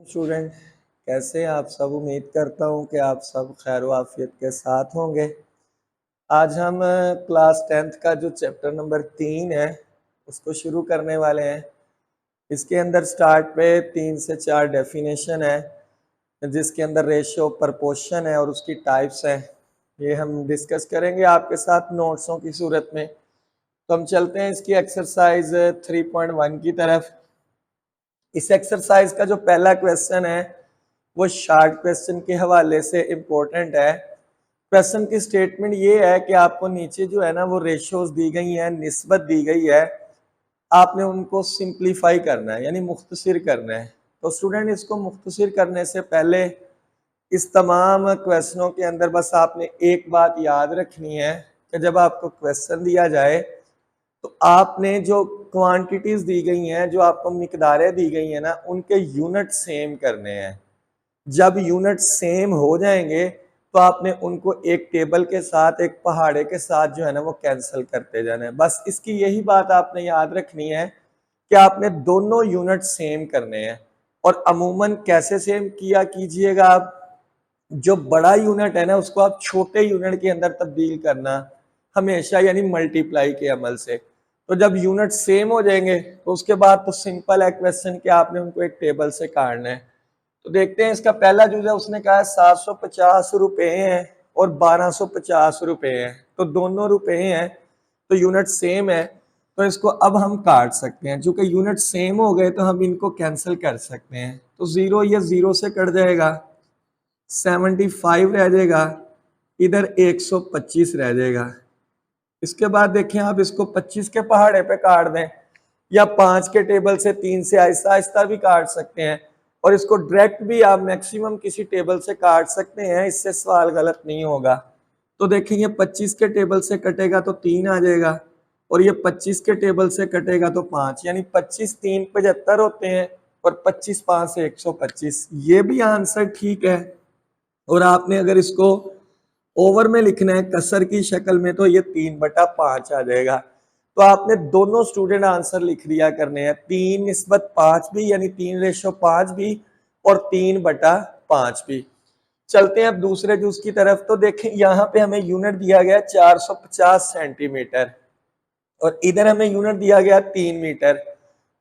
Student, कैसे हैं आप सब। उम्मीद करता हूं कि आप सब खैर आफियत के साथ होंगे। आज हम क्लास 10th का जो चैप्टर नंबर 3 है उसको शुरू करने वाले हैं। इसके अंदर स्टार्ट पे 3 से 4 डेफिनेशन है, जिसके अंदर रेशियो, प्रपोर्शन है और उसकी टाइप्स हैं। ये हम डिस्कस करेंगे आपके साथ नोट्सों की सूरत में। तो हम चलते हैं इसकी एक्सरसाइज 3.1 की तरफ। इस एक्सरसाइज का जो पहला क्वेश्चन है वो शार्ट क्वेश्चन के हवाले से इम्पोर्टेंट है। क्वेश्चन की स्टेटमेंट ये है कि आपको नीचे जो है ना वो रेशियोज दी गई हैं, निस्बत दी गई है, आपने उनको सिंप्लीफाई करना है यानी मुख्तसर करना है। तो स्टूडेंट, इसको मुख्तसर करने से पहले इस तमाम क्वेश्चनों के अंदर बस आपने एक बात याद रखनी है कि जब आपको क्वेश्चन दिया जाए तो आपने जो क्वांटिटीज दी गई हैं, जो आपको मिकदारें दी गई हैं ना, उनके यूनिट सेम करने हैं। जब यूनिट सेम हो जाएंगे तो आपने उनको एक टेबल के साथ, एक पहाड़े के साथ जो है ना वो कैंसिल करते जाना है। बस इसकी यही बात आपने याद रखनी है कि आपने दोनों यूनिट सेम करने हैं। और अमूमन कैसे सेम किया कीजिएगा आप, जो बड़ा यूनिट है ना उसको आप छोटे यूनिट के अंदर तब्दील करना हमेशा, यानी मल्टीप्लाई के अमल से। तो जब यूनिट सेम हो जाएंगे तो उसके बाद तो सिंपल है क्वेश्चन कि आपने उनको एक टेबल से काटना है। तो देखते हैं, इसका पहला जो है उसने कहा 750 रुपए हैं और 1250 रुपए हैं, तो दोनों रुपए हैं तो यूनिट सेम है, तो इसको अब हम काट सकते हैं। चूंकि यूनिट सेम हो गए तो हम इनको कैंसिल कर सकते हैं। तो जीरो, ये जीरो से कट जाएगा, 75 रह जाएगा, इधर 125 रह जाएगा। इसके बाद देखें, आप इसको 25 के पहाड़े पे काट दें या 5 के टेबल से 3 से आहिस्ता आहिस्ता भी काट सकते हैं, और इसको डायरेक्ट भी आप मैक्सिमम किसी टेबल से काट सकते हैं, इससे सवाल गलत नहीं होगा। तो देखें, ये 25 के टेबल से कटेगा तो 3 आ जाएगा, और ये 25 के टेबल से कटेगा तो 5, यानी 25 3 75 होते हैं और 25 5 से 125। ये भी आंसर ठीक है। और आपने अगर इसको ओवर में लिखना है कसर की शक्ल में तो ये 3/5 आ जाएगा। तो आपने दोनों स्टूडेंट आंसर लिख दिया करने हैं, 3:5 भी यानी 3:5 भी और 3/5 भी। चलते हैं अब दूसरे जूस की तरफ। तो देखें, यहाँ पे हमें यूनिट दिया गया 450 सेंटीमीटर और इधर हमें यूनिट दिया गया 3 मीटर।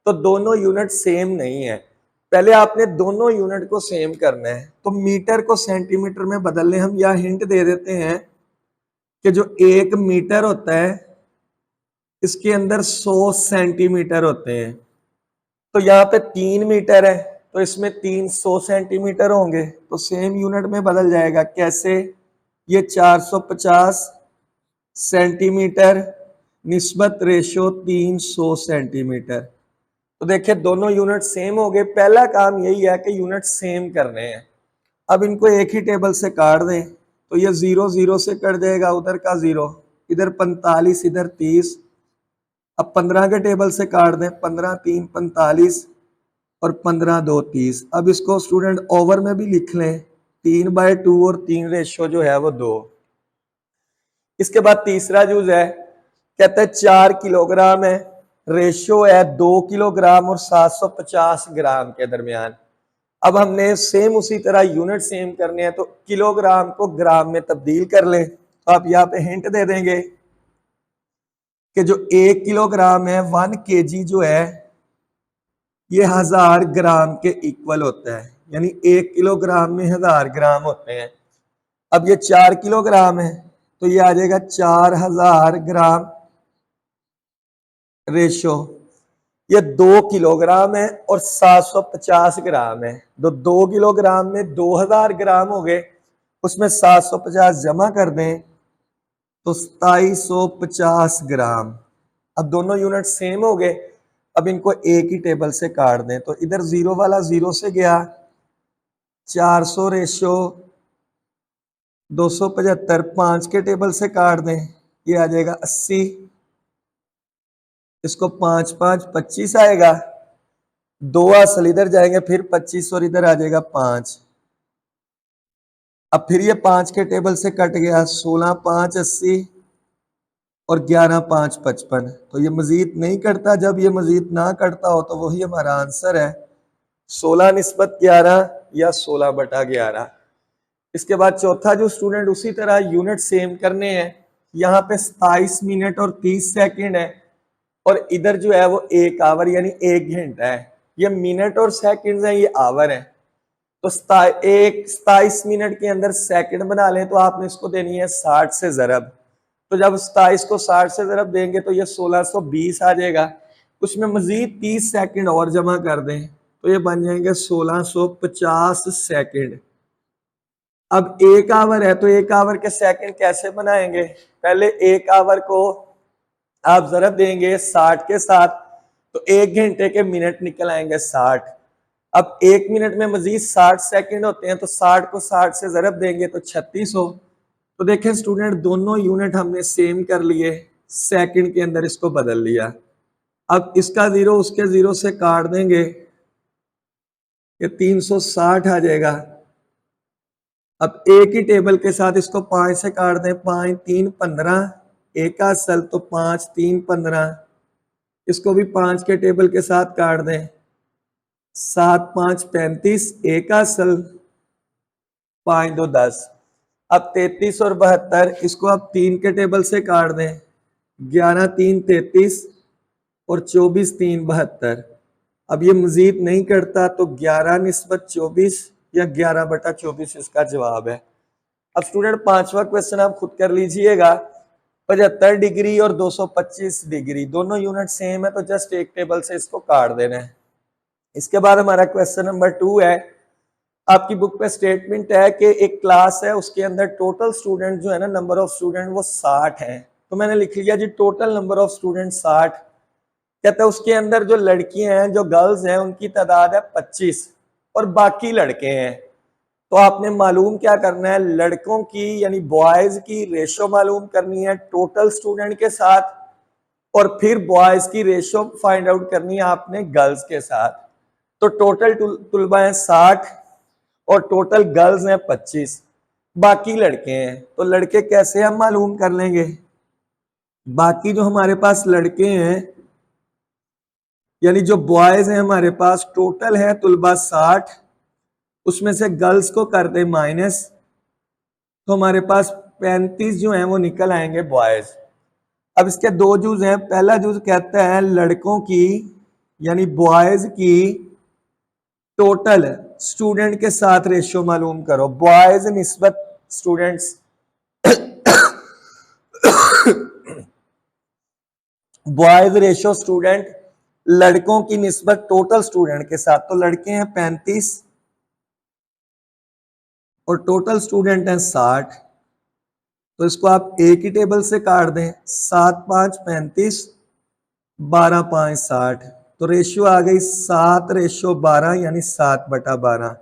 तो दोनों यूनिट सेम नहीं है। पहले आपने दोनों यूनिट को सेम करना है, तो मीटर को सेंटीमीटर में बदलने हम यह हिंट दे देते हैं कि जो 1 मीटर होता है इसके अंदर 100 सेंटीमीटर होते हैं। तो यहाँ पे 3 मीटर है तो इसमें 300 सेंटीमीटर होंगे, तो सेम यूनिट में बदल जाएगा। कैसे? ये 450 सेंटीमीटर निस्बत रेशियो 300 सेंटीमीटर। तो देखिए, दोनों यूनिट सेम हो गए। पहला काम यही है कि यूनिट सेम करने हैं। अब इनको एक ही टेबल से काट दें तो ये 0 0 से कट जाएगा, उधर का 0, इधर 45, इधर 30। अब 15 के टेबल से काट दें, 15 3 45 और 15 2 30। अब इसको स्टूडेंट ओवर में भी लिख लें, 3/2 और 3 रेशियो जो है वो 2। इसके बाद तीसरा यूज है, कहते हैं 4 किलोग्राम है, रेशियो है 2 किलोग्राम और 750 ग्राम के दरमियान। अब हमने सेम उसी तरह यूनिट सेम करने हैं, तो किलोग्राम को ग्राम में तब्दील कर लें। तो आप यहाँ पे हिंट दे देंगे कि जो 1 किलोग्राम है, 1 kg जो है ये 1000 ग्राम के इक्वल होता है, यानी 1 किलोग्राम में 1000 ग्राम होते हैं। अब ये 4 किलोग्राम है तो ये आ जाएगा 4000 ग्राम रेशो। ये 2 किलोग्राम है और 750 ग्राम है, तो 2 किलोग्राम में 2000 ग्राम हो गए, उसमें 750 जमा कर दें तो 2750 ग्राम। अब दोनों यूनिट सेम हो गए। अब इनको एक ही टेबल से काट दें, तो इधर 0 वाला 0 से गया, 400 रेशो 275, 5 के टेबल से काट दें, ये आ जाएगा 80। इसको 5 5 25 आएगा, 2 असल इधर जाएंगे, फिर 25 और इधर आ जाएगा 5। अब फिर ये 5 के टेबल से कट गया, 16 5 80 और 11 5 55। तो ये मजीद नहीं कटता। जब ये मजीद ना कटता हो तो वही हमारा आंसर है। 16 निस्बत 11 या 16/11। इसके बाद चौथा जो स्टूडेंट उसी तरह यूनिट सेम करने हैं, यहाँ पे 27 मिनट और 30 सेकंड है और इधर जो है वो 1 आवर यानी 1 घंटा है। ये मिनट और सेकंड्स हैं, ये आवर है। तो 27 मिनट के अंदर सेकंड बना लें तो आपने इसको देनी है 60 से ज़रब। तो जब 27 को 60 से ज़रब देंगे तो ये 1620 आ जाएगा। उसमें मजीद 30 सेकंड और जमा कर दें तो ये बन जाएंगे 1650 सेकंड। अब 1 आवर है तो 1 आवर के सेकंड कैसे बनाएंगे? पहले 1 आवर को आप ज़रब देंगे 60 के साथ तो 1 घंटे के मिनट निकल आएंगे 60। अब 1 मिनट में मजीद 60 सेकंड होते हैं तो 60 को 60 से ज़रब देंगे तो 3600। तो देखें स्टूडेंट, दोनों यूनिट हमने सेम कर लिए, सेकंड के अंदर इसको बदल लिया। अब इसका 0 उसके 0 से काट देंगे, ये 360 आ जाएगा। अब एक ही टेबल के साथ इसको 5 से काट दें, 5 3 15, एक असल तो 5 3 15, इसको भी 5 के टेबल के साथ काट दें, 7 5 35, एक असल 5 2 10। अब 33 और 72 इसको आप 3 के टेबल से काट दें, 11 3 33 और 24 3 72। अब ये मजीद नहीं करता तो 11 निस्बत 24 या 11/24 इसका जवाब है। अब स्टूडेंट पांचवा क्वेश्चन आप खुद कर लीजिएगा। 75 डिग्री और 225 डिग्री दोनों यूनिट सेम है तो जस्ट एक टेबल से इसको काट देना है। इसके बाद हमारा क्वेश्चन नंबर 2 है। आपकी बुक पे स्टेटमेंट है कि एक क्लास है, उसके अंदर टोटल स्टूडेंट जो है ना, नंबर ऑफ स्टूडेंट वो 60 हैं। तो मैंने लिख लिया जी टोटल नंबर ऑफ स्टूडेंट 60। कहते हैं उसके अंदर जो लड़कियां हैं, जो गर्ल्स हैं, उनकी तादाद है 25 और बाकी लड़के हैं। तो आपने मालूम क्या करना है, लड़कों की यानी बॉयज की रेशो मालूम करनी है टोटल स्टूडेंट के साथ और फिर बॉयज की रेशो फाइंड आउट करनी है आपने गर्ल्स के साथ। तो टोटल तुलबा है 60 और टोटल गर्ल्स हैं 25, बाकी लड़के हैं। तो लड़के कैसे हम मालूम कर लेंगे? बाकी जो हमारे पास लड़के हैं यानी जो बॉयज हैं हमारे पास, टोटल है तुलबा 60, उसमें से गर्ल्स को कर दे माइनस, तो हमारे पास 35 जो हैं वो निकल आएंगे बॉयज। अब इसके दो जूज हैं। पहला जूज कहता है लड़कों की यानी बॉयज की टोटल स्टूडेंट के साथ रेशियो मालूम करो। बॉयज निस्बत स्टूडेंट्स, बॉयज रेशियो स्टूडेंट लड़कों की निस्बत टोटल स्टूडेंट के साथ। तो लड़के हैं 35 और टोटल स्टूडेंट हैं 60। तो इसको आप एक ही टेबल से काट दें, 7 5 35, 12 5 60। तो रेशियो आ गई 7:12 यानी 7/12।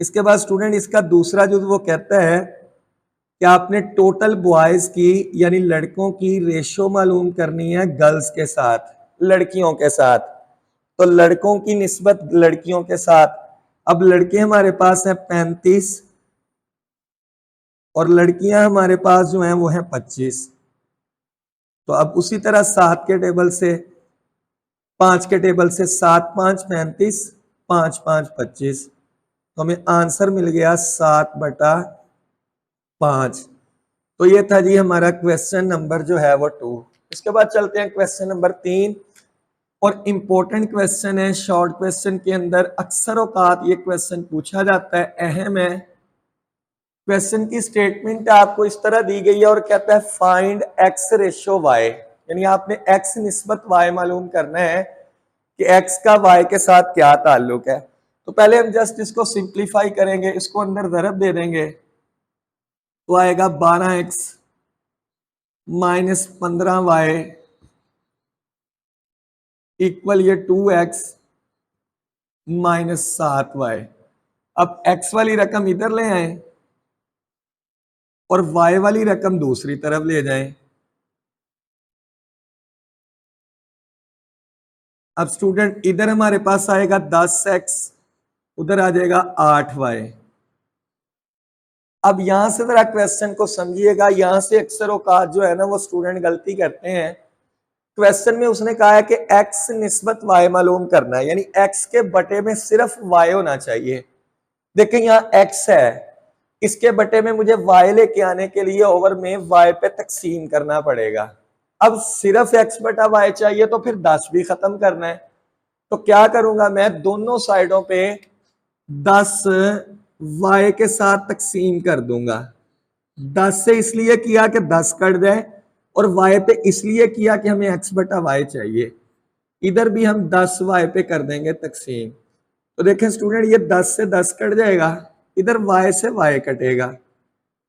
इसके बाद स्टूडेंट इसका दूसरा जो वो कहता है कि आपने टोटल बॉयज की यानी लड़कों की रेशियो मालूम करनी है गर्ल्स के साथ, लड़कियों के साथ। तो लड़कों की निस्बत लड़कियों के साथ। अब लड़के हमारे पास हैं 35 और लड़कियां हमारे पास जो हैं वो हैं 25। तो अब उसी तरह 7 के टेबल से, 5 के टेबल से 7 5 35, 5 5 25। तो हमें आंसर मिल गया 7/5। तो ये था जी हमारा क्वेश्चन नंबर जो है वो 2। इसके बाद चलते हैं क्वेश्चन नंबर 3 और इम्पोर्टेंट क्वेश्चन है। शॉर्ट क्वेश्चन के अंदर अक्सर औकात ये क्वेश्चन पूछा जाता है, अहम है। क्वेश्चन की स्टेटमेंट आपको इस तरह दी गई है और कहता है फाइंड एक्स रेशो वाई, यानी आपने एक्स निस्बत वाई मालूम करना है कि एक्स का वाई के साथ क्या ताल्लुक है। तो पहले हम जस्ट इसको सिंप्लीफाई करेंगे, इसको अंदर ज़रब दे देंगे तो आएगा 12x माइनस 15y इक्वल ये 2x माइनस 7y। अब x वाली रकम इधर ले आए और y वाली रकम दूसरी तरफ ले जाएं। अब स्टूडेंट इधर हमारे पास आएगा 10x, उधर आ जाएगा 8y। अब यहां से जरा क्वेश्चन को समझिएगा। यहां से अक्सर औकात जो है ना वो स्टूडेंट गलती करते हैं, क्वेश्चन में उसने कहा है कि x निस्बत y मालूम करना है, यानी x के बटे में सिर्फ y होना चाहिए। देखें यहाँ x है, इसके बटे में मुझे y लेके आने के लिए ओवर में y पे तकसीम करना पड़ेगा। अब सिर्फ x बटा y चाहिए तो फिर 10 भी खत्म करना है, तो क्या करूंगा मैं, दोनों साइडों पे 10 y के साथ तकसीम कर दूंगा। 10 से इसलिए किया कि 10 कट जाए, और y पे इसलिए किया कि हमें x बटा y चाहिए। इधर भी हम 10 y पे कर देंगे तकसीम। तो देखें स्टूडेंट, ये 10 से 10 कट जाएगा, इधर y से y कटेगा,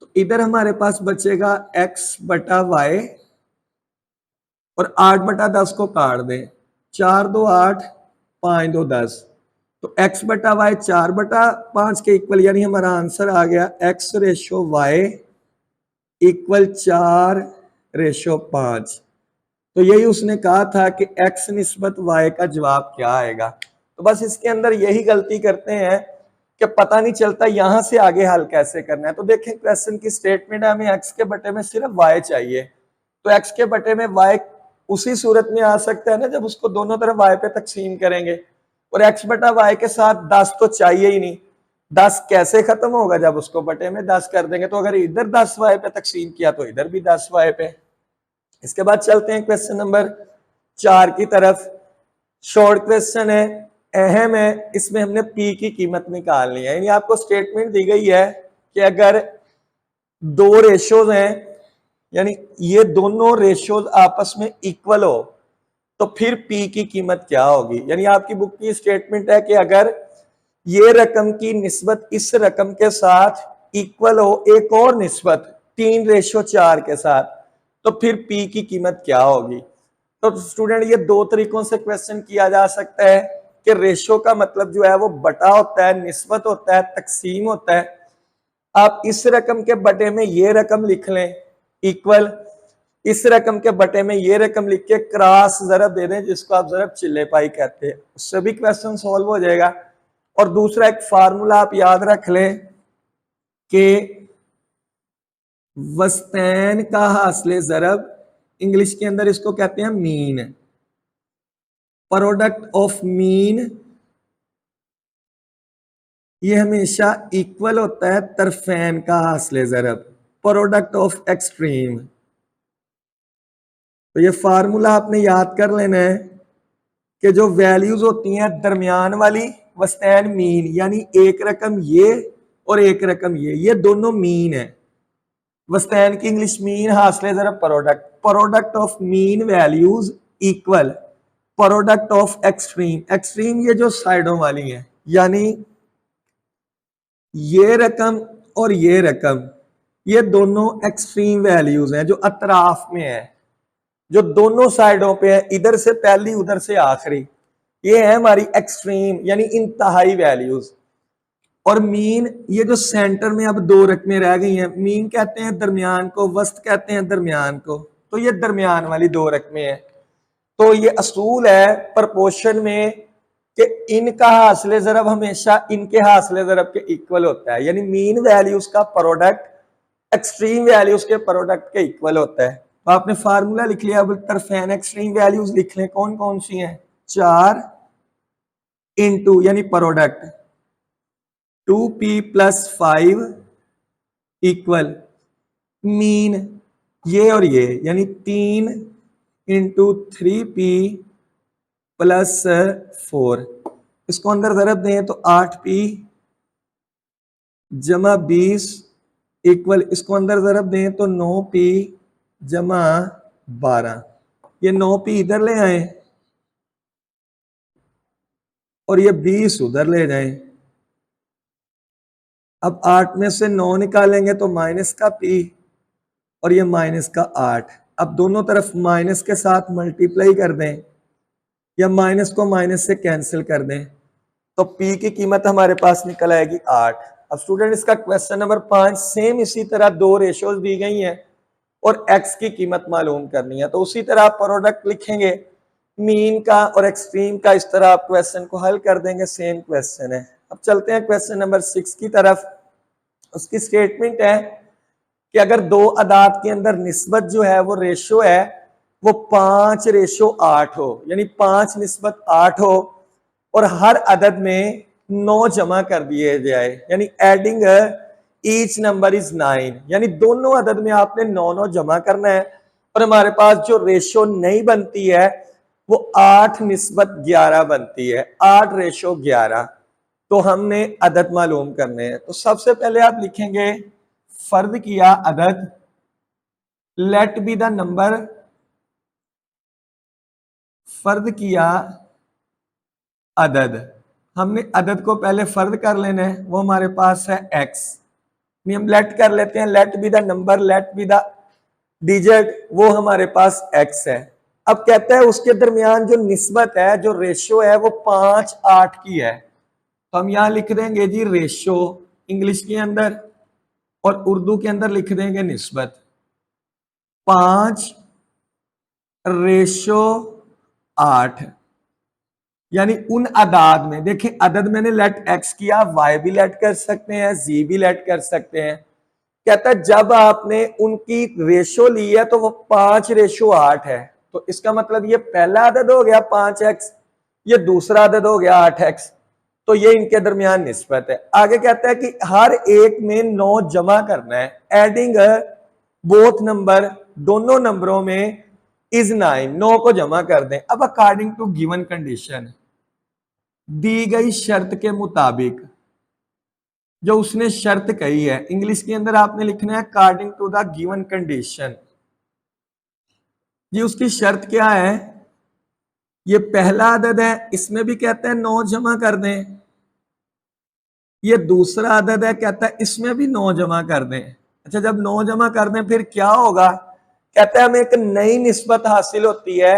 तो इधर हमारे पास बचेगा x बटा y, और 8 बटा 10 को काट दें, 4 2 8, 5 2 10, तो x बटा y 4 बटा 5 के इक्वल, यानी हमारा आंसर आ गया x ratio y equal 4 ratio 5। तो यही उसने कहा था कि x निस्बत y का जवाब क्या आएगा। तो बस इसके अंदर यही गलती करते हैं कि पता नहीं चलता यहां से आगे हल कैसे करना है। तो देखें क्वेश्चन की स्टेटमेंट है, हमें x के बटे में सिर्फ y चाहिए, तो x के बटे में y उसी सूरत में आ सकता है ना जब उसको दोनों तरफ y पे तकसीम करेंगे, और x बटा y के साथ 10 तो चाहिए ही नहीं। 10 कैसे खत्म होगा, जब उसको बटे में 10 कर देंगे, तो अगर इधर 10 y पे तकसीम किया तो इधर भी 10 y पे। इसके बाद चलते हैं क्वेश्चन नंबर 4 की तरफ। शॉर्ट क्वेश्चन है, अहम है, इसमें हमने p की कीमत निकालनी है। यानी आपको स्टेटमेंट दी गई है कि अगर दो रेशोज हैं, यानी ये दोनों रेशोज आपस में इक्वल हो, तो फिर p की कीमत क्या होगी। यानी आपकी बुक की स्टेटमेंट है कि अगर ये रकम की निस्बत इस रकम के साथ इक्वल हो एक और निस्बत 3:4 के साथ, तो फिर p की कीमत क्या होगी। तो स्टूडेंट ये दो तरीकों से क्वेश्चन किया जा सकता है कि रेशो का मतलब जो है वो बटा होता है, निस्बत होता है, तकसीम होता है। आप इस रकम के बटे में ये रकम लिख लें इक्वल, इस रकम के बटे में ये रकम लिख के क्रॉस ज़रब दे दें, जिसको आप ज़रब चिल्ले पाई कहते हैं, उससे भी क्वेश्चन सॉल्व हो जाएगा। और दूसरा एक फार्मूला आप याद रख लें कि वस्तैन का हासिल ज़रब, इंग्लिश के अंदर इसको कहते हैं मीन, प्रोडक्ट ऑफ मीन ये हमेशा इक्वल होता है तरफैन का हासिल ज़रब, प्रोडक्ट ऑफ एक्सट्रीम। तो ये फार्मूला आपने याद कर लेना है कि जो वैल्यूज होती हैं दरमियान वाली वस्तैन मीन, यानी एक रकम ये और एक रकम ये दोनों मीन है। वस्तैन की इंग्लिश मीन, हासिल ज़रब product, product of mean values equal product of extreme, extreme ये जो साइडों वाली है, यानी ये रकम और ये रकम, ये दोनों एक्सट्रीम वैल्यूज हैं जो अतराफ में है, जो दोनों साइडों पे है, इधर से पहली उधर से आखिरी, ये है हमारी एक्सट्रीम यानी इंतहाई वैल्यूज। और मीन ये जो सेंटर में अब दो रकमें रह गई हैं, मीन कहते हैं दरमियान को, वस्त कहते हैं दरमियान को, तो ये दरमियान वाली दो रकमें हैं। तो ये असूल है प्रपोर्शन में कि इनका हासिल ज़रब हमेशा इनके हासिल ज़रब के इक्वल होता है, यानी मीन वैल्यूज का प्रोडक्ट एक्सट्रीम वैल्यूज के प्रोडक्ट के इक्वल होता है। तो आपने फार्मूला लिख लिया, अब तरफैन एक्सट्रीम वैल्यूज लिख लें, कौन कौन सी हैं, 4 इंटू यानी प्रोडक्ट 2p + 5 इक्वल मीन ये और ये, यानी 3 इंटू 3p + 4, इसको अंदर ज़रब दें तो 8p जमा 20 इक्वल, इसको अंदर ज़रब दें तो 9p जमा 12, ये 9p इधर ले आए और ये 20 उधर ले जाएं। अब 8 में से 9 निकालेंगे तो माइनस का p और ये माइनस का 8, अब दोनों तरफ माइनस के साथ मल्टीप्लाई कर दें या माइनस को माइनस से कैंसिल कर दें, तो p की कीमत हमारे पास निकल आएगी 8। अब स्टूडेंट इसका क्वेश्चन नंबर 5 सेम इसी तरह दो रेशोज दी गई हैं और x की कीमत मालूम करनी है, तो उसी तरह आप प्रोडक्ट लिखेंगे मीन का और एक्सट्रीम का, इस तरह आप क्वेश्चन को हल कर देंगे, सेम क्वेश्चन है। अब चलते हैं क्वेश्चन नंबर 6 की तरफ। उसकी स्टेटमेंट है कि अगर दो अदाद के अंदर निस्बत जो है वो रेशो है वो 5:8 हो, यानी 5:8 हो और हर अदद में 9 जमा कर दिए जाए, यानी एडिंग ईच नंबर इज 9, यानी दोनों अदद में आपने 9 जमा करना है। और हमारे पास जो रेशो नहीं बनती है वो 8:11 बनती है, 8:11। तो हमने अदद मालूम करने हैं। तो सबसे पहले आप लिखेंगे फर्द किया अदद, लेट बी द नंबर, फर्द किया अदद। हमने अदद को पहले फर्द कर लेना है, वो हमारे पास है x। हम लेट कर लेते हैं, let be the number, let be the digit, वो हमारे पास x है। अब कहता है उसके दरमियान जो निस्बत है, जो रेशियो है, वो 5:8 की है। तो हम यहां लिख देंगे जी रेशियो इंग्लिश के अंदर, और उर्दू के अंदर लिख देंगे निस्बत। 5:8, यानी उन अदाद में, देखिए अदद मैंने लेट एक्स किया, वाई भी लेट कर सकते हैं, जी भी लेट कर सकते हैं। कहता है जब आपने उनकी रेशो ली है तो वो 5:8 है। तो इसका मतलब ये पहला अदद हो गया 5x, ये दूसरा अदद हो गया 8x। तो ये इनके दरमियान निस्बत है। आगे कहता है कि हर एक में 9 जमा करना है, एडिंग बोथ नंबर, दोनों नंबरों में इज 9, 9 को जमा कर दें। अब अकॉर्डिंग टू गिवन कंडीशन, दी गई शर्त के मुताबिक, जो उसने शर्त कही है, इंग्लिश के अंदर आपने लिखना है according to the given condition. ये उसकी शर्त क्या है, ये पहला अदद है, इसमें भी कहता है 9 जमा कर दें। ये दूसरा अदद है, कहता है इसमें भी 9 जमा कर दें। अच्छा, जब 9 जमा कर दें फिर क्या होगा, कहता है हमें एक नई निस्बत हासिल होती है,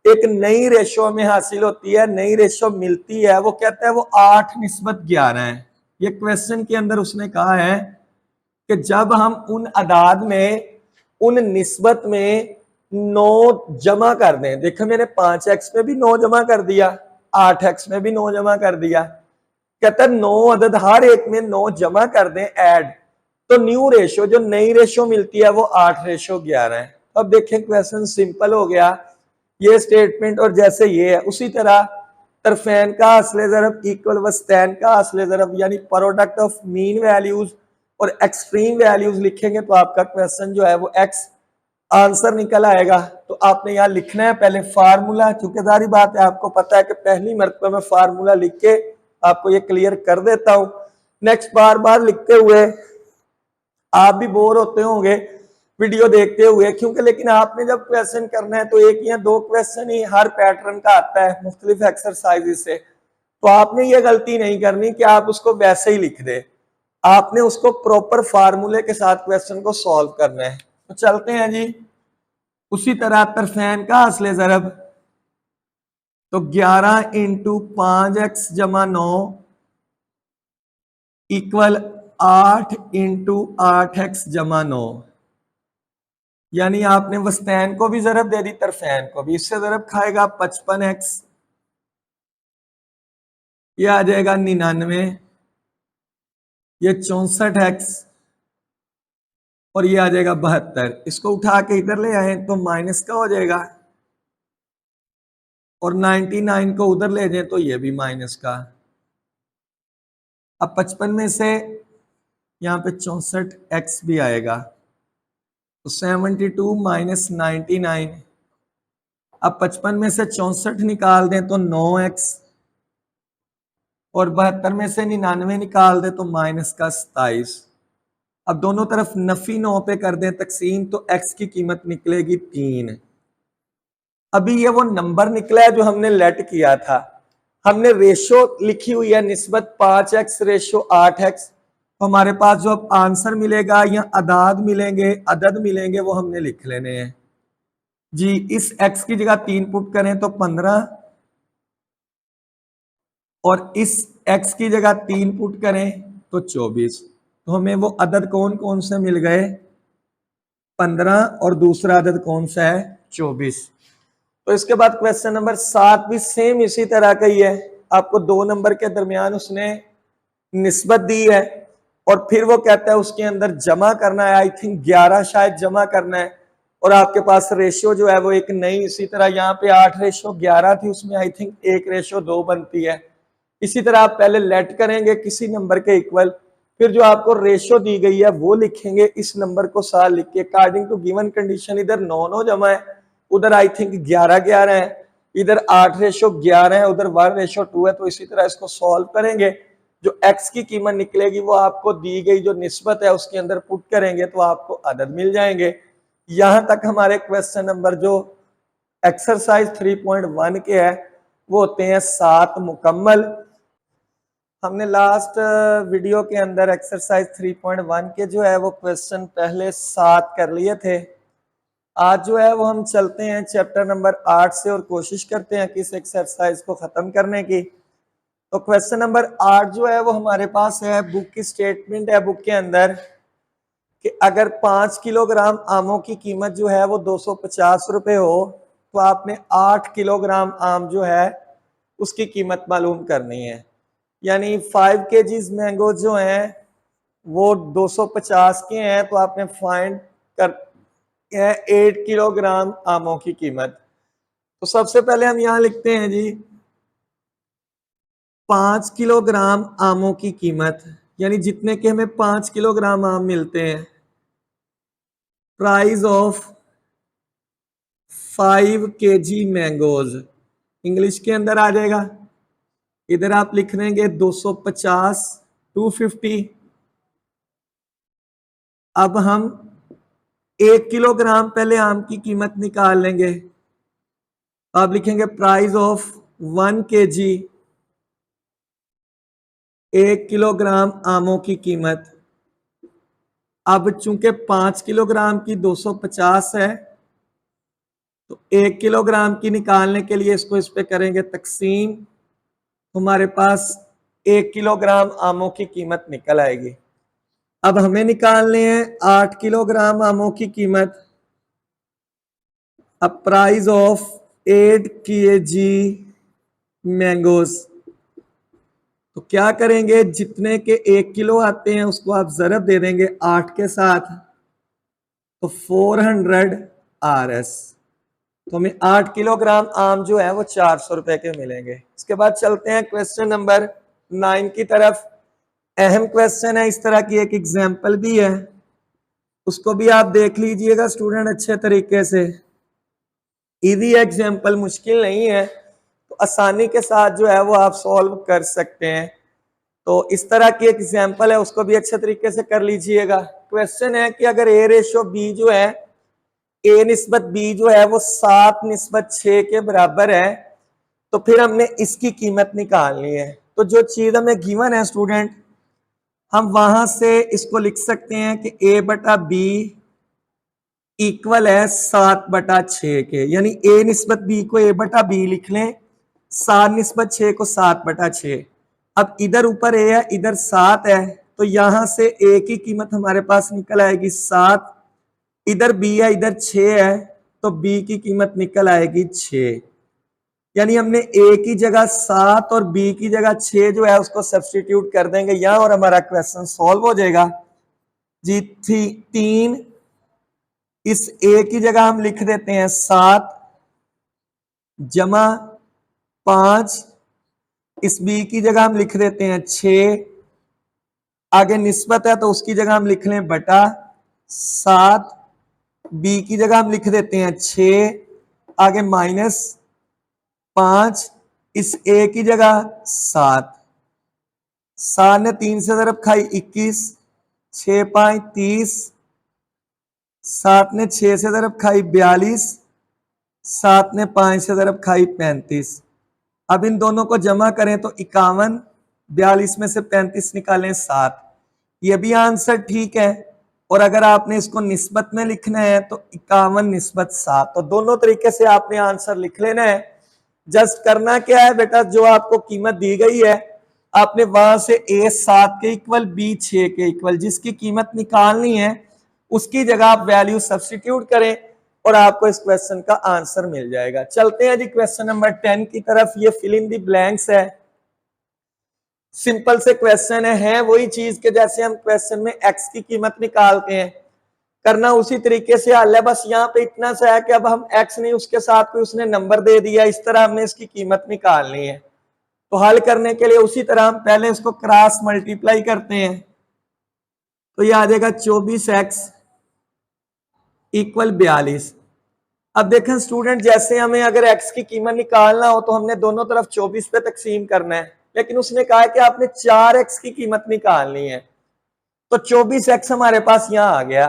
एक नई रेशो में हासिल होती है, नई रेशो मिलती है। वो कहता है वो 8:11 है। ये क्वेश्चन के अंदर उसने कहा है कि जब हम उन अदाद में, उन निस्बत में 9 जमा कर दें, देखो मैंने 5x में भी 9 जमा कर दिया, 8x में भी 9 जमा कर दिया। कहता है 9 अदद हर एक में 9 जमा कर दें ऐड, तो न्यू रेशो, जो नई रेशो मिलती है वो 8:11 है। अब देखें क्वेश्चन सिंपल हो गया, ये स्टेटमेंट और जैसे ये है उसी तरह तरफैन का असले ज़रब इक्वल वस्तैन का असले ज़रब, यानी प्रोडक्ट ऑफ मीन वैल्यूज और एक्सट्रीम वैल्यूज लिखेंगे तो आपका क्वेश्चन जो है वो एक्स आंसर निकल आएगा। तो आपने यहाँ लिखना है पहले फार्मूला, क्योंकि सारी बात है आपको पता है कि पहली मरतबा में फार्मूला लिख के आपको ये क्लियर कर देता हूं। नेक्स्ट बार बार लिखते हुए आप भी बोर होते होंगे वीडियो देखते हुए, क्योंकि लेकिन आपने जब क्वेश्चन करना है तो एक या दो क्वेश्चन ही हर पैटर्न का आता है मुख्तलिफ एक्सरसाइज से। तो आपने ये गलती नहीं करनी कि आप उसको वैसे ही लिख दे, आपने उसको प्रॉपर फार्मूले के साथ क्वेश्चन को सॉल्व करना है। तो चलते हैं जी उसी तरह तरफैन का असले ज़रब, तो 11 × 5x + 9 इक्वल 8 × 8x + 9, यानी आपने वस्तैन को भी ज़रब दे दी, तरफैन को भी। इससे ज़रब खाएगा 55x, ये आ जाएगा 99, ये 64x और ये आ जाएगा 72। इसको उठा के इधर ले आए तो माइनस का हो जाएगा, और 99 को उधर ले जाए तो ये भी माइनस का। अब 55 में से यहाँ पे 64x भी आएगा, तो 72 - 99। अब 55 में से 64 निकाल दें तो 9x, और 72 में से 99 निकाल दें तो माइनस का 27। अब दोनों तरफ नफी 9 पे कर दें तकसीम, तो x की कीमत निकलेगी 3। अभी ये वो नंबर निकला है जो हमने लेट किया था। हमने रेशो लिखी हुई है निस्बत 5x रेशो 8x। तो हमारे पास जो अब आंसर मिलेगा या अदाद मिलेंगे, अदद मिलेंगे, वो हमने लिख लेने हैं जी। इस x की जगह 3 पुट करें तो 15, और इस x की जगह 3 पुट करें तो 24। तो हमें वो अदद कौन कौन से मिल गए, 15, और दूसरा अदद कौन सा है, 24। तो इसके बाद क्वेश्चन नंबर 7 भी सेम इसी तरह का ही है। आपको 2 नंबर के दरमियान उसने निस्बत दी है, और फिर वो कहता है उसके अंदर जमा करना है, आई थिंक 11 शायद जमा करना है। और आपके पास रेशियो जो है वो एक नई, इसी तरह यहाँ पे 8:11 थी, उसमें आई थिंक 1:2 बनती है। इसी तरह आप पहले लेट करेंगे किसी नंबर के इक्वल, फिर जो आपको रेशियो दी गई है वो लिखेंगे, इस नंबर को साथ लिख के अकॉर्डिंग टू गिवन कंडीशन इधर 9 जमा है, उधर आई थिंक 11 है, इधर 8:11 है, उधर 1:2 है। तो इसी तरह इसको सॉल्व करेंगे, जो x की कीमत निकलेगी वो आपको दी गई जो निस्बत है उसके अंदर पुट करेंगे तो आपको अदद मिल जाएंगे। यहां तक हमारे क्वेश्चन नंबर जो एक्सरसाइज 3.1 के है वो होते हैं 7 मुकम्मल। हमने लास्ट वीडियो के अंदर एक्सरसाइज 3.1 के जो है वो क्वेश्चन पहले 7 कर लिए थे। आज जो है वो हम चलते हैं चैप्टर नंबर 8 से और कोशिश करते हैं कि इस एक्सरसाइज को खत्म करने की। तो क्वेश्चन नंबर 8 जो है वो हमारे पास है, बुक की स्टेटमेंट है बुक के अंदर कि अगर 5 किलोग्राम आमों की कीमत जो है वो 250 रुपए हो तो आपने 8 किलोग्राम आम जो है उसकी कीमत मालूम करनी है। यानी 5 kg मैंगो जो हैं वो 250 के हैं, तो आपने फाइंड कर 8 किलोग्राम आमों की कीमत। तो सबसे पहले हम यहाँ लिखते हैं जी 5 किलोग्राम आमों की कीमत, यानी जितने के हमें 5 किलोग्राम आम मिलते हैं। Price of 5 kg mangoes English के अंदर आ जाएगा, इधर आप लिख देंगे 250 250। अब हम 1 किलोग्राम पहले आम की कीमत निकाल लेंगे, आप लिखेंगे प्राइस ऑफ 1 kg, 1 किलोग्राम आमों की कीमत। अब चूंकि 5 किलोग्राम की 250 है तो 1 किलोग्राम की निकालने के लिए इसको इस पे करेंगे तकसीम, हमारे पास 1 किलोग्राम आमों की कीमत निकल आएगी। अब हमें निकालने हैं 8 किलोग्राम आमों की कीमत। अब प्राइस ऑफ 8 kg मैंगोज, तो क्या करेंगे, जितने के 1 किलो आते हैं उसको आप ज़रब दे देंगे 8 के साथ, तो 400 RS। तो हमें 8 किलोग्राम आम जो है वो 400 रुपए के मिलेंगे। इसके बाद चलते हैं क्वेश्चन नंबर 9 की तरफ। अहम क्वेश्चन है, इस तरह की एक एग्जाम्पल भी है, उसको भी आप देख लीजिएगा स्टूडेंट अच्छे तरीके से। इजी एग्जाम्पल, मुश्किल नहीं है, तो आसानी के साथ जो है वो आप सॉल्व कर सकते हैं। तो इस तरह की एक एग्जाम्पल है, उसको भी अच्छे तरीके से कर लीजिएगा। क्वेश्चन है कि अगर A/B जो है, A निस्बत B जो है वो 7:6 के बराबर है, तो फिर हमने इसकी कीमत निकालनी है। तो जो चीज हमें गिवन है स्टूडेंट, हम वहां से इसको लिख सकते हैं कि A/B इक्वल है 7/6 के, यानी A निस्बत B को A/B लिख लें, 7:6 को 7/6। अब इधर ऊपर A है, इधर 7 है, तो यहां से A की कीमत हमारे पास निकल आएगी 7, इधर B है, इधर 6 है, तो B की कीमत निकल आएगी 6। यानी हमने A की जगह 7 और B की जगह 6 जो है उसको सब्स्टिट्यूट कर देंगे यहां और हमारा क्वेश्चन सॉल्व हो जाएगा जी। 3 इस A की जगह हम लिख देते हैं 7 जमा 5, इस B की जगह हम लिख देते हैं 6, आगे निस्बत है तो उसकी जगह हम लिख लें बटा 7, B की जगह हम लिख देते हैं 6, आगे -5, इस A की जगह 7, 7 ने 3 से ज़रब खाई 21, 6 5 30, 7 ने 6 से ज़रब खाई 42, 7 ने 5 से ज़रब खाई 35। अब इन दोनों को जमा करें तो 51, 42 में से 35 निकालें 7। ये भी आंसर ठीक है। और अगर आपने इसको निस्बत में लिखना है तो 51 निस्बत 7, तो दोनों तरीके से आपने आंसर लिख लेना है। जस्ट करना क्या है बेटा, जो आपको कीमत दी गई है आपने वहां से A 7 के इक्वल B 6 के इक्वल जिसकी कीमत निकालनी है उसकी जगह आप वैल्यू सब्स्टिट्यूट करें और आपको इस क्वेश्चन का आंसर मिल जाएगा। चलते हैं जी क्वेश्चन नंबर 10 की तरफ। ये फिल इन द ब्लैंक्स है, सिंपल से क्वेश्चन है वही चीज के जैसे हम क्वेश्चन में x की कीमत निकालते हैं। करना उसी तरीके से हल है, बस यहाँ पे इतना सा है कि अब हम x नहीं उसके साथ कोई उसने नंबर दे दिया, इस तरह हमने इसकी कीमत निकालनी है। तो हल करने के लिए उसी तरह हम पहले इसको क्रॉस मल्टीप्लाई करते हैं, तो ये आ जाएगा 24x इक्वल 42। अब देखें स्टूडेंट, जैसे हमें अगर x की कीमत निकालना हो तो हमने दोनों तरफ 24 पे तकसीम करना है, लेकिन उसने कहा है कि आपने 4x की कीमत निकालनी है, तो 24x हमारे पास यहां आ गया।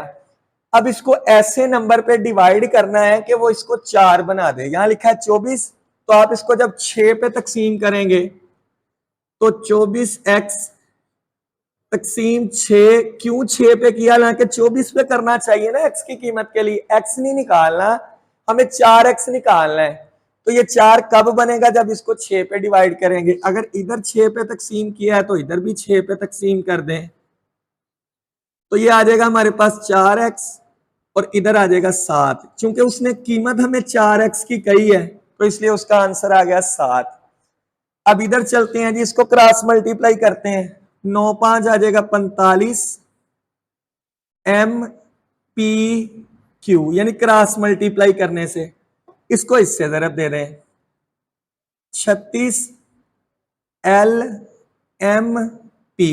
अब इसको ऐसे नंबर पे डिवाइड करना है कि वो इसको 4 बना दे। यहां लिखा है 24, तो आप इसको जब 6 पे तकसीम करेंगे तो 24x तकसीम 6, क्यों 6 पे किया, हालांकि 24 पे करना चाहिए ना x की कीमत के लिए, x नहीं निकालना, हमें 4x निकालना है। तो ये 4 कब बनेगा, जब इसको 6 पे डिवाइड करेंगे। अगर इधर 6 पे तकसीम किया है तो इधर भी 6 पे तकसीम कर दें, तो ये आ जाएगा हमारे पास 4x और इधर आ जाएगा 7। क्योंकि उसने कीमत हमें 4x की कही है तो इसलिए उसका आंसर आ गया 7। अब इधर चलते हैं जी, इसको क्रॉस मल्टीप्लाई करते हैं, 9 5 आ जाएगा 45 एम पी क्यू, यानी क्रॉस मल्टीप्लाई करने से इसको इससे ज़रब दे रहे हैं, 36 एल एम पी।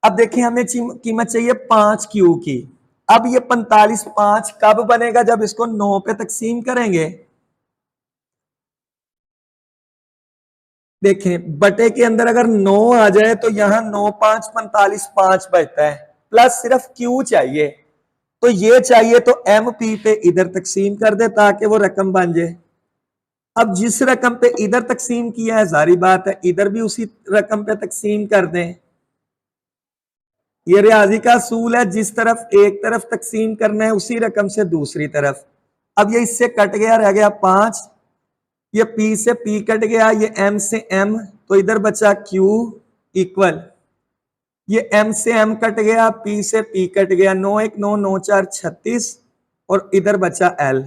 अब देखिए हमें कीमत चाहिए 5 क्यू की। अब ये 45 5 कब बनेगा, जब इसको 9 पे तकसीम करेंगे। देखें बटे के अंदर अगर 9 आ जाए तो यहां 9 5 45 5 बचता है, प्लस सिर्फ क्यू चाहिए, तो ये चाहिए तो एम पी पे इधर तकसीम कर दे ताकि वो रकम बन जाए। अब जिस रकम पे इधर तकसीम किया है जारी बात है इधर भी उसी रकम पे तकसीम कर दें। ये रियाजी का असूल है, जिस तरफ एक तरफ तकसीम करना है उसी रकम से दूसरी तरफ। अब ये इससे कट गया, रह गया 5, ये P से P कट गया, ये M से M, तो इधर बचा Q इक्वल, ये M से M कट गया, P से P कट गया, 9 1 9 9 4 36 और इधर बचा L।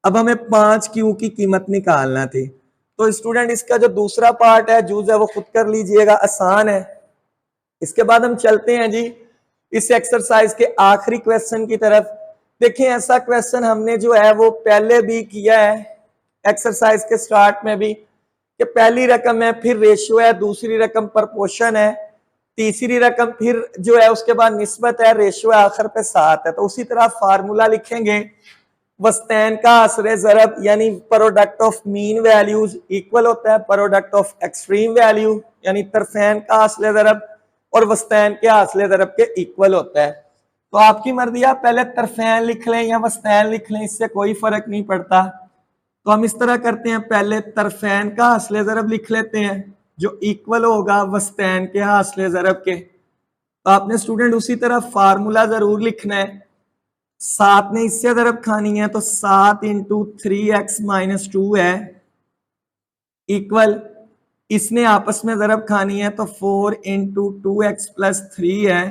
अब हमें 5 Q की कीमत निकालना थी। तो स्टूडेंट इसका जो दूसरा पार्ट है जूज है वो खुद कर लीजिएगा, आसान है। इसके बाद हम चलते हैं जी इस एक्सरसाइज के आखिरी क्वेश्चन की तरफ। देखिए ऐसा क्वेश्चन हमने जो है वो पहले भी किया है एक्सरसाइज के स्टार्ट में भी, कि पहली रकम है फिर रेशियो है, दूसरी रकम प्रपोर्शन है, तीसरी रकम फिर जो है उसके बाद निस्बत है, रेशियो है, आखिर पे 7 है। तो उसी तरह फार्मूला लिखेंगे, वस्तैन का आसरे ज़रब यानी product of mean values equal होता है प्रोडक्ट ऑफ एक्सट्रीम वैल्यू, यानी तरफैन का आसले ज़रब और वस्तैन के आसले ज़रब के इक्वल होता है। तो आपकी मर्जी, आप पहले तरफैन लिख लें या वस्तैन लिख लें, इससे कोई फर्क नहीं पड़ता। तो हम इस तरह करते हैं, पहले तरफैन का हासिल ज़रब लिख लेते हैं जो इक्वल होगा वस्तैन के हासिल ज़रब के। तो आपने स्टूडेंट उसी तरह फार्मूला जरूर लिखना है। 7 ने इससे ज़रब खानी है तो 7 इंटू 3x-2 है इक्वल, इसने आपस में ज़रब खानी है तो 4 इंटू 2x+3 है,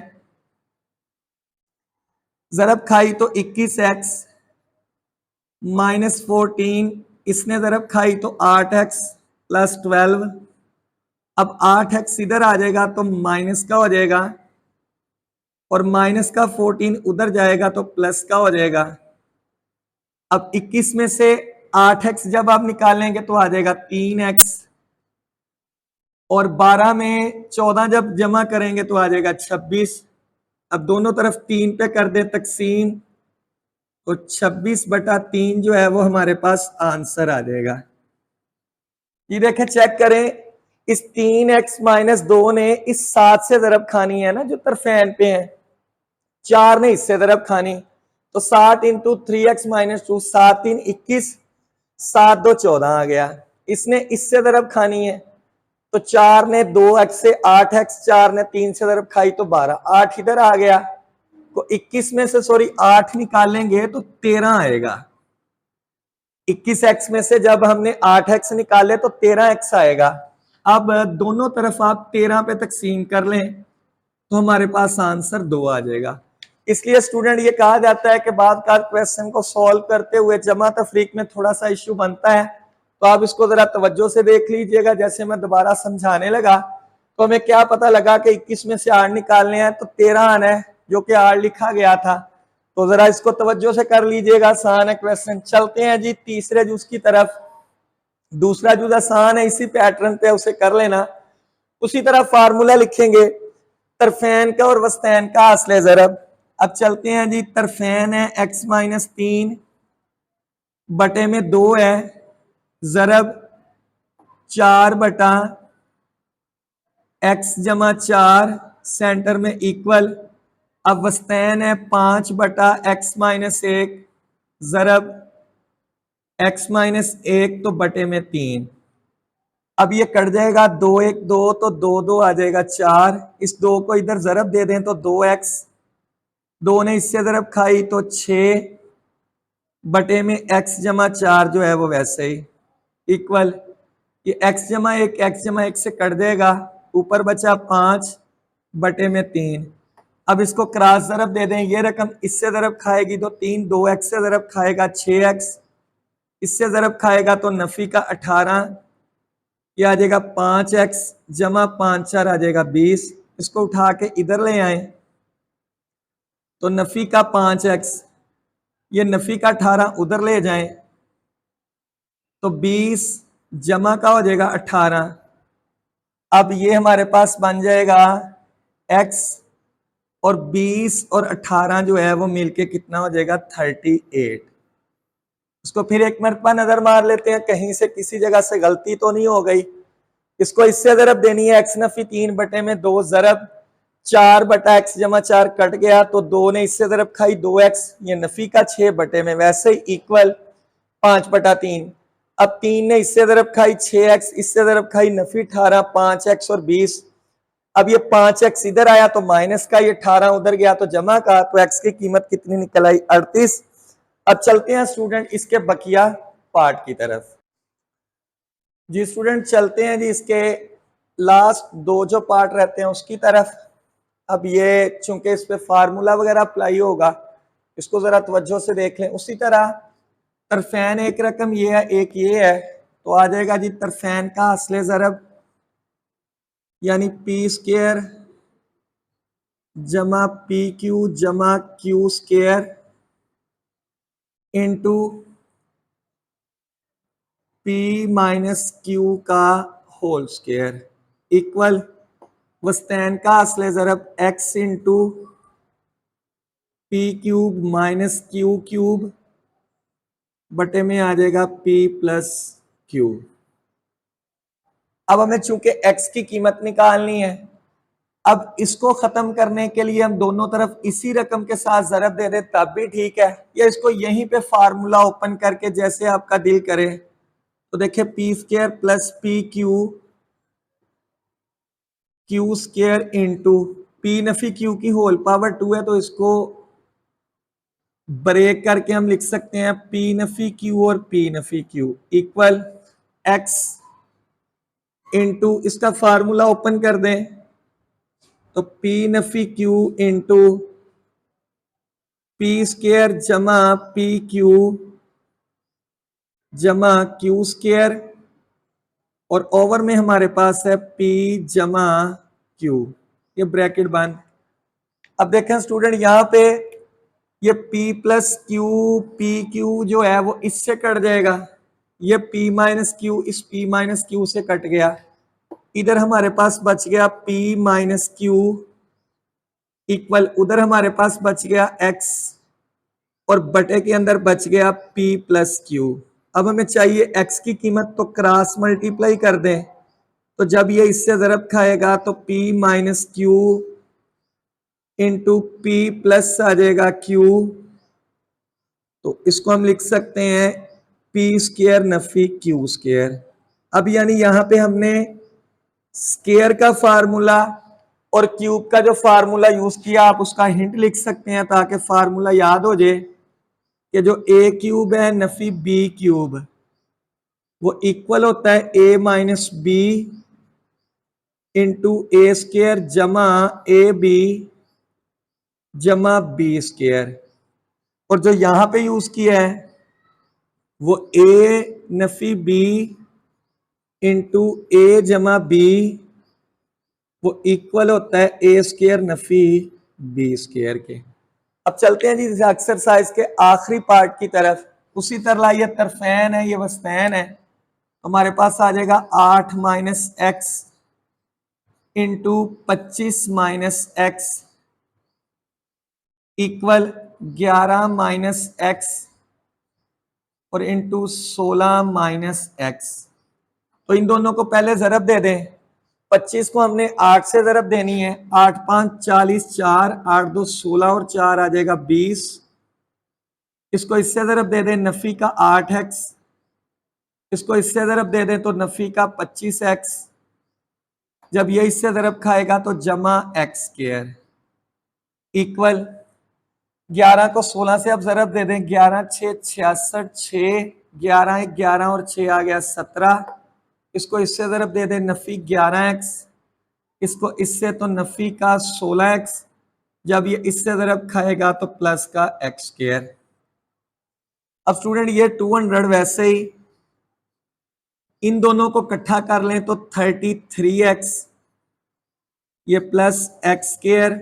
ज़रब खाई तो 21x -14, इसने ज़रब खाई तो 8x + 12। अब 8x इधर आ जाएगा तो माइनस का हो जाएगा और माइनस का 14 उधर जाएगा तो प्लस का हो जाएगा। अब 21 में से 8x जब आप निकालेंगे तो आ जाएगा 3x और 12 में 14 जब जमा करेंगे तो आ जाएगा 26। अब दोनों तरफ 3 पे कर दे तकसीम तो 26/3 जो है वो हमारे पास आंसर आ जाएगा। ये देखें चेक करें, इस 3x - 2 ने इस 7 से ज़रब खानी है ना जो तरफैन पे है, 4 ने इससे ज़रब खानी, तो 7 इंटू 3x - 2, 7 3 21, 7 2 14 आ गया। इसने इससे ज़रब खानी है तो 4 ने 2x से 8x, 4 ने 3 से ज़रब खाई तो 12, 8 इधर आ गया तो 21 में से 8 निकालेंगे तो 13 आएगा। 21x में से जब हमने 8x निकाले तो 13x आएगा। अब दोनों तरफ आप 13 पे तकसीम कर लें तो हमारे पास आंसर 2 आ जाएगा। इसलिए स्टूडेंट ये कहा जाता है कि बाद का क्वेश्चन को सॉल्व करते हुए जमा तफरीक में थोड़ा सा इश्यू बनता है, तो आप इसको जरा तवज्जो से देख लीजिएगा। जैसे मैं दोबारा समझाने लगा तो हमें क्या पता लगा कि 21 में से 8 निकालने हैं तो 13 आना है जो कि 8 लिखा गया था। तो जरा इसको तवज्जो से कर लीजिएगा, आसान है क्वेश्चन। चलते हैं जी तीसरे जुज की तरफ। दूसरा जुज आसान है, इसी पैटर्न पे उसे कर लेना। उसी तरह फार्मूला लिखेंगे तरफेन का और वस्तैन का हासिल ज़रब। अब चलते हैं जी, तरफेन है x-3 बटे में 2 है, ज़रब 4 बटा x जमा 4 सेंटर में इक्वल। अब वस्तैन है 5 बटा x-1 ज़रब x-1 तो बटे में 3। अब ये कट जाएगा, 2 1 2 तो 2 2 आ जाएगा 4। इस 2 को इधर ज़रब दे दें तो 2x, 2 ने इससे ज़रब खाई तो 6 बटे में x जमा 4 जो है वो वैसे ही इक्वल। ये x जमा 1 से कट जाएगा, ऊपर बचा 5 बटे में 3। अब इसको क्रॉस ज़रब दे दें, ये रकम इससे ज़रब खाएगी तो 3, 2x से ज़रब खाएगा 6x, इससे ज़रब खाएगा तो नफ़ी का 18, ये आ जाएगा 5x जमा 5 4 आ जाएगा 20। इसको उठा के इधर ले आए तो नफ़ी का 5x, ये नफ़ी का 18 उधर ले जाएं तो 20 जमा का हो जाएगा 18। अब ये हमारे पास बन जाएगा x, और 20 और 18 जो है वो मिलके कितना हो जाएगा 38। इसको फिर एक मरतबा नजर मार लेते हैं, कहीं से किसी जगह से गलती तो नहीं हो गई। इसको इससे ज़रब देनी है, x नफ़ी 3 बटे में 2 ज़रब 4 बटा x जमा 4 कट गया तो 2 ने इससे ज़रब खाई 2x, ये नफ़ी का 6 बटे में वैसे ही इक्वल 5 बटा 3। अब 3 ने इससे ज़रब खाई 6x, इससे ज़रब खाई नफ़ी 18, 5x और 20। अब ये 5x इधर आया तो माइनस का, ये 18 उधर गया तो जमा का, तो x की कीमत कितनी निकल आई 38। अब चलते हैं स्टूडेंट इसके बकिया पार्ट की तरफ। जी स्टूडेंट चलते हैं जी इसके लास्ट 2 जो पार्ट रहते हैं उसकी तरफ। अब ये चूंकि इस पे फार्मूला वगैरह अप्लाई होगा, इसको जरा तवज्जो से देख लें। उसी तरह तरफेन एक रकम ये है, एक ये है, तो आ जाएगा जी तरफेन का हासिल ज़रब यानी p² जमा pq जमा q² into p minus q का होल स्क्वायर इक्वल वस्तैन का हासिल ज़रब x into p³ minus q³ बटे में आ जाएगा p प्लस q। अब हमें चूंकि x की कीमत निकालनी है, अब इसको खत्म करने के लिए हम दोनों तरफ इसी रकम के साथ ज़रब दे दे तब भी ठीक है, या इसको यहीं पे फार्मूला ओपन करके जैसे आपका दिल करे। तो देखिए p² plus q² into p Nafi q की होल पावर 2 है तो इसको ब्रेक करके हम लिख सकते हैं p नफी q और p Nafi q equal x into इसका फार्मूला ओपन कर दें तो p Nafi q into p² जमा pq जमा q² और ओवर में हमारे पास है p जमा q, ये ब्रैकेट बंद। अब देखें स्टूडेंट यहाँ पे ये p plus Q P Q जो है वो इससे कट जाएगा, ये p माइनस क्यू इस p माइनस क्यू से कट गया, इधर हमारे पास बच गया p माइनस क्यू इक्वल उधर हमारे पास बच गया x और बटे के अंदर बच गया p प्लस क्यू। अब हमें चाहिए x की कीमत, तो क्रॉस मल्टीप्लाई कर दें तो जब ये इससे ज़रब खाएगा तो p minus q into p plus आ जाएगा q, तो इसको हम लिख सकते हैं p² नफी q²। अब यानी यहाँ पे हमने स्क्वायर का फार्मूला और क्यूब का जो फार्मूला यूज किया आप उसका हिंट लिख सकते हैं ताकि फार्मूला याद हो जाए कि जो a³ है नफी b³ वो इक्वल होता है a minus B into a² जमा ab जमा b²। और जो यहां पे यूज किया है वो a Nafi b into a जमा b वो इक्वल होता है a² नफी b² के। अब चलते हैं जी इस एक्सरसाइज के आखिरी पार्ट की तरफ। उसी तरह ये तरफैन है, ये वस्तैन है। हमारे पास आ जाएगा 8 minus x into 25 minus x equal 11 minus x और इंटू 16 माइनस एक्स। तो इन दोनों को पहले जरब दे दें। 25 को हमने 8 से जरब देनी है। 8 5 40, 4 8 2 16 और 4 आ जाएगा 20। इसको इससे जरब दे दें, नफी का 8x। इसको इससे जरब दे दें तो नफी का 25x। जब ये इससे जरब खाएगा तो जमा एक्स स्क्वायर इक्वल 11 को 16 से अब जरब दे दें। 11 6 66, 6 11 1 11 और 6 आ गया 17। इसको इससे जरब दे दें, नफी 11x। इसको इससे तो नफी का 16x। जब ये इससे जरब खाएगा तो प्लस का एक्स स्क्वायर। अब स्टूडेंट ये 200 वैसे ही इन दोनों को इकट्ठा कर लें तो 33x, ये प्लस एक्स स्क्वायर,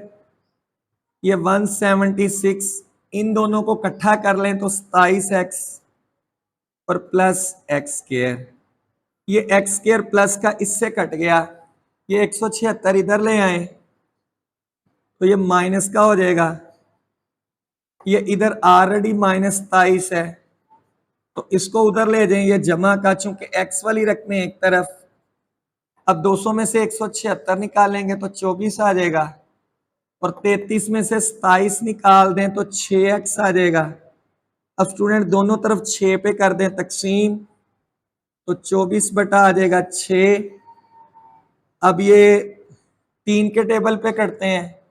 ये 176। इन दोनों को इकट्ठा कर लें तो 27x और प्लस एक्स स्क्वायर। ये एक्स स्क्वायर प्लस का इससे कट गया, ये 176 इधर ले आए तो ये माइनस का हो जाएगा। ये इधर ऑलरेडी माइनस 27 है तो इसको उधर ले जाएं, ये जमा का, चूंकि एक्स वाली रखने एक तरफ। अब 200 में से 176 निकालेंगे तो 24 आ जाएगा और 33 में से 27 निकाल दें तो 6x आ जाएगा। अब स्टूडेंट दोनों तरफ 6 पे कर दें तकसीम तो 24 बटा आ जाएगा 6। अब ये 3 के टेबल पे करते हैं